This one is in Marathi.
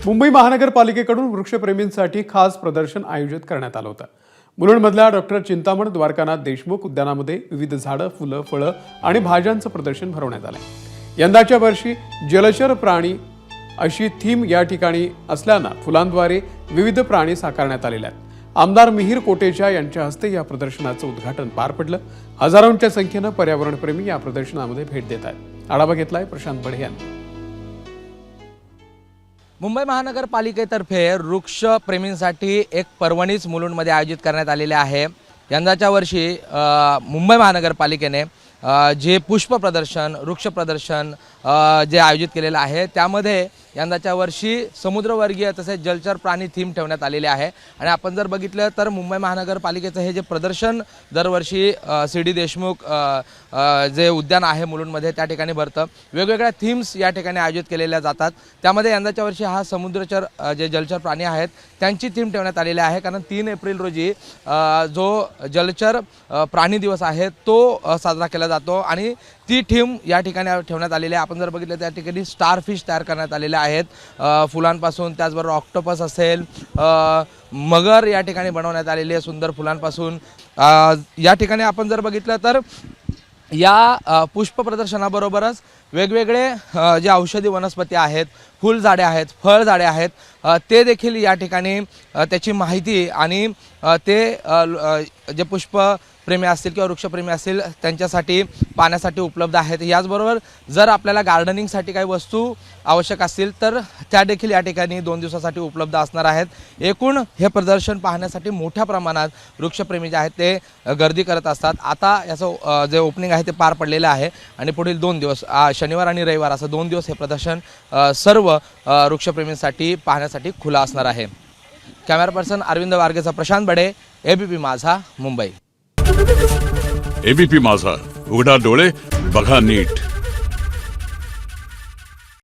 मुंबई महानगरपालिकेकडून वृक्षप्रेमींसाठी खास प्रदर्शन आयोजित करण्यात आलं होतं। मुलुंडमधल्या डॉक्टर चिंतामण द्वारकानाथ देशमुख उद्यानामध्ये विविध झाडं, फुलं, फळं आणि भाज्यांचं प्रदर्शन भरवण्यात आलंय। यंदाच्या वर्षी जलचर प्राणी अशी थीम या ठिकाणी असल्यानं फुलांद्वारे विविध प्राणी साकारण्यात आलेले आहेत। आमदार मिहिर कोटेचा यांच्या हस्ते या प्रदर्शनाचं उद्घाटन पार पडलं। हजारोंच्या संख्येनं पर्यावरणप्रेमी या प्रदर्शनामध्ये भेट देत आहेत। आढावा घेतलाय प्रशांत बढे यांनी। मुंबई महानगरपालिकेतर्फे वृक्ष प्रेमींसाठी एक पर्वणीच मुलुंडमध्ये आयोजित करण्यात आलेले आहे। यंदाच्या वर्षी मुंबई महानगरपालिकेने जे पुष्प प्रदर्शन, वृक्ष प्रदर्शन जे आयोजित केलेलं आहे त्यामध्ये यंदाच्या वर्षी समुद्रवर्गीय तसेच जलचर प्राणी थीम ठेवण्यात आलेले आहे। आणि आपण जर बघितलं तर मुंबई महानगरपालिकेचं हे जे प्रदर्शन दरवर्षी सी.डी. देशमुख जे उद्यान आहे मुलुंडमध्ये त्या ठिकाणी भरतं। वेगवेगळ्या थीम्स या ठिकाणी आयोजित केलेल्या जातात। त्यामध्ये यंदाच्या वर्षी हा समुद्रचर जे जलचर प्राणी आहेत त्यांची थीम ठेवण्यात आलेली आहे, कारण 3 एप्रिल रोजी जो जलचर प्राणी दिवस आहे तो साजरा केला जातो आणि ती थीम या ठिकाणी ठेवण्यात आलेली आहे। आपण जर बघितलं त्या ठिकाणी स्टारफिश तयार करण्यात आलेले आहेत फुलांपासून, त्याचबरोबर ऑक्टोपस असेल, मगर या ठिकाणी बनवण्यात आलेली आहे सुंदर फुलांपासून। या ठिकाणी आपण जर बघितलं तर या पुष्प प्रदर्शनाबरोबरच वेगवेगळे जे औषधी वनस्पती आहेत, फुलझाडे आहेत, फळझाडे आहेत, ते देखील या ठिकाणी त्याची माहिती आणि ते जे पुष्प प्रेमी असतील किंवा वृक्षप्रेमी असतील त्यांच्यासाठी पाण्यासाठी उपलब्ध आहेत। याचबरोबर जर आपल्याला गार्डनिंगसाठी काही वस्तू आवश्यक असतील तर त्या देखील या ठिकाणी 2 दिवसासाठी उपलब्ध असणार आहेत। एकूण हे प्रदर्शन पाहण्यासाठी मोठ्या प्रमाणात वृक्षप्रेमी जे आहेत ते गर्दी करत असतात। आता याचं जे ओपनिंग आहे ते पार पडलेलं आहे आणि पुढील 2 दिवस शनिवार आणि रविवार असं 2 दिवस हे प्रदर्शन सर्व वृक्षप्रेमींसाठी पाहण्यासाठी खुला असणार आहे। कॅमेरा पर्सन अरविंद वारगेचा प्रशांत बडे, एबीपी माझा, मुंबई। एबीपी माझा, उघडा डोळे बघा नीट।